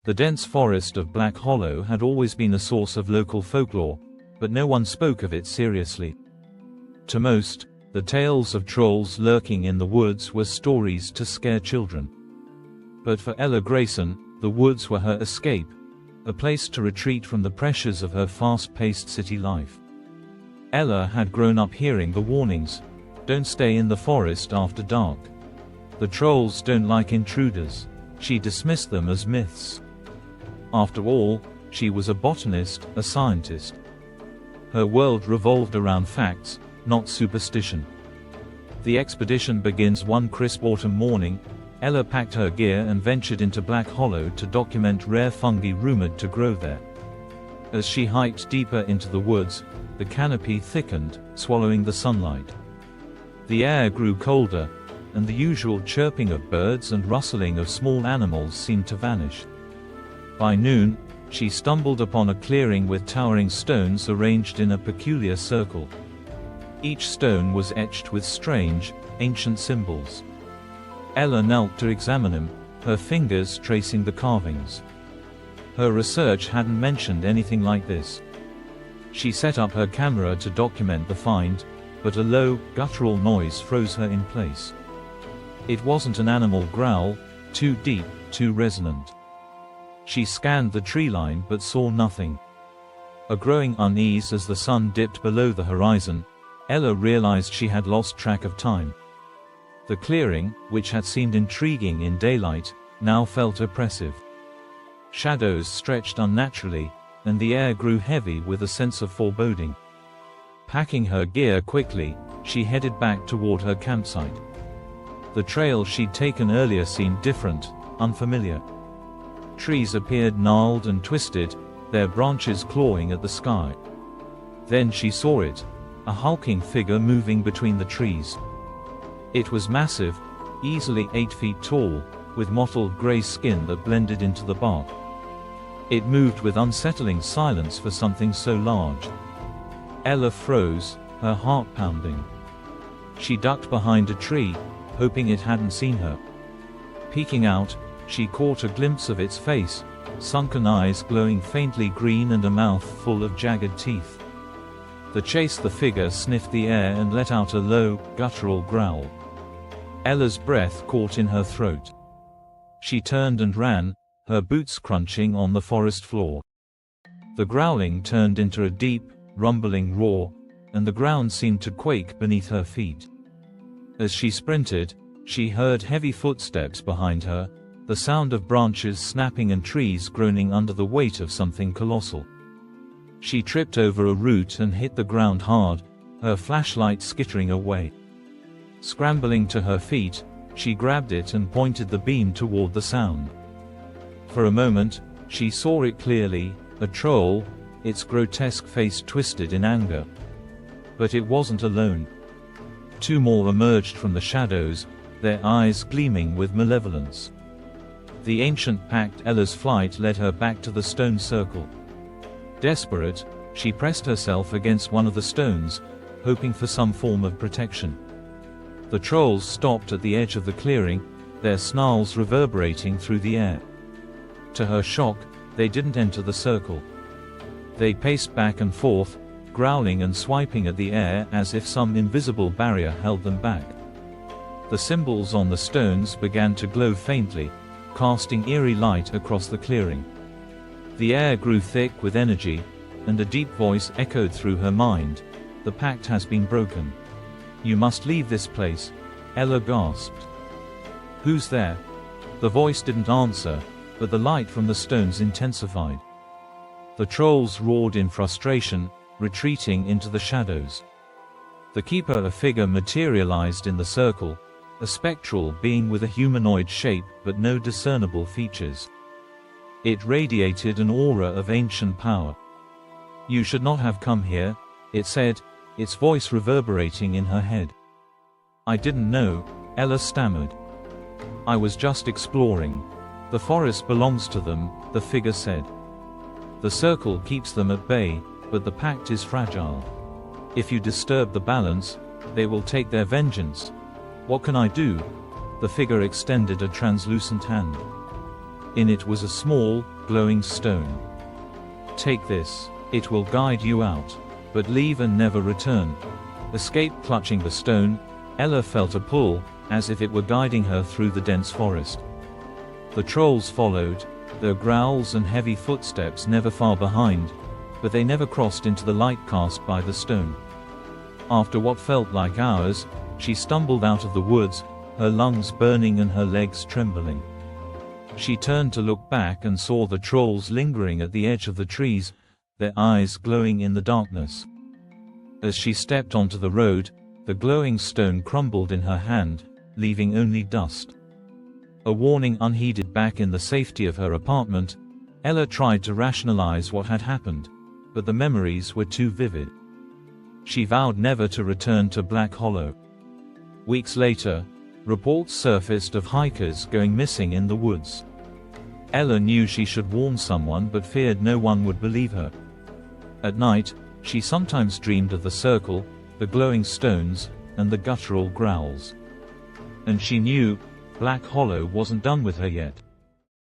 The dense forest of Black Hollow had always been a source of local folklore, but no one spoke of it seriously. To most, the tales of trolls lurking in the woods were stories to scare children. But for Ella Grayson, the woods were her escape, a place to retreat from the pressures of her fast-paced city life. Ella had grown up hearing the warnings, "Don't stay in the forest after dark. The trolls don't like intruders." She dismissed them as myths. After all, she was a botanist, a scientist. Her world revolved around facts, not superstition. The expedition begins one crisp autumn morning. Ella packed her gear and ventured into Black Hollow to document rare fungi rumored to grow there. As she hiked deeper into the woods, the canopy thickened, swallowing the sunlight. The air grew colder, and the usual chirping of birds and rustling of small animals seemed to vanish. By noon, she stumbled upon a clearing with towering stones arranged in a peculiar circle. Each stone was etched with strange, ancient symbols. Ella knelt to examine them, her fingers tracing the carvings. Her research hadn't mentioned anything like this. She set up her camera to document the find, but a low, guttural noise froze her in place. It wasn't an animal growl, too deep, too resonant. She scanned the tree line but saw nothing. A growing unease as the sun dipped below the horizon, Ella realized she had lost track of time. The clearing, which had seemed intriguing in daylight, now felt oppressive. Shadows stretched unnaturally, and the air grew heavy with a sense of foreboding. Packing her gear quickly, she headed back toward her campsite. The trail she'd taken earlier seemed different, unfamiliar. Trees appeared gnarled and twisted, their branches clawing at the sky. Then she saw it, a hulking figure moving between the trees. It was massive, easily 8 feet tall, with mottled gray skin that blended into the bark. It moved with unsettling silence for something so large. Ella froze, her heart pounding. She ducked behind a tree, hoping it hadn't seen her. Peeking out, she caught a glimpse of its face, sunken eyes glowing faintly green and a mouth full of jagged teeth. The figure sniffed the air and let out a low, guttural growl. Ella's breath caught in her throat. She turned and ran, her boots crunching on the forest floor. The growling turned into a deep, rumbling roar, and the ground seemed to quake beneath her feet. As she sprinted, she heard heavy footsteps behind her, the sound of branches snapping and trees groaning under the weight of something colossal. She tripped over a root and hit the ground hard, her flashlight skittering away. Scrambling to her feet, she grabbed it and pointed the beam toward the sound. For a moment, she saw it clearly, a troll, its grotesque face twisted in anger. But it wasn't alone. 2 more emerged from the shadows, their eyes gleaming with malevolence. The ancient pact Ella's flight led her back to the stone circle. Desperate, she pressed herself against one of the stones, hoping for some form of protection. The trolls stopped at the edge of the clearing, their snarls reverberating through the air. To her shock, they didn't enter the circle. They paced back and forth, growling and swiping at the air as if some invisible barrier held them back. The symbols on the stones began to glow faintly, casting eerie light across the clearing. The air grew thick with energy, and a deep voice echoed through her mind, "The pact has been broken. You must leave this place," Ella gasped. "Who's there?" The voice didn't answer, but the light from the stones intensified. The trolls roared in frustration, retreating into the shadows. The keeper, a figure, materialized in the circle, a spectral being with a humanoid shape but no discernible features. It radiated an aura of ancient power. "You should not have come here," it said, its voice reverberating in her head. "I didn't know," Ella stammered. "I was just exploring. The forest belongs to them," the figure said. "The circle keeps them at bay, but the pact is fragile. If you disturb the balance, they will take their vengeance. What can I do?" The figure extended a translucent hand. In it was a small, glowing stone. Take this, it will guide you out. But leave and never return. Escape. Clutching the stone, Ella felt a pull, as if it were guiding her through the dense forest. The trolls followed, their growls and heavy footsteps never far behind, but they never crossed into the light cast by the stone. After what felt like hours, she stumbled out of the woods, her lungs burning and her legs trembling. She turned to look back and saw the trolls lingering at the edge of the trees, their eyes glowing in the darkness. As she stepped onto the road, the glowing stone crumbled in her hand, leaving only dust. A warning unheeded. Back in the safety of her apartment, Ella tried to rationalize what had happened, but the memories were too vivid. She vowed never to return to Black Hollow. Weeks later, reports surfaced of hikers going missing in the woods. Ella knew she should warn someone but feared no one would believe her. At night, she sometimes dreamed of the circle, the glowing stones, and the guttural growls. And she knew, Black Hollow wasn't done with her yet.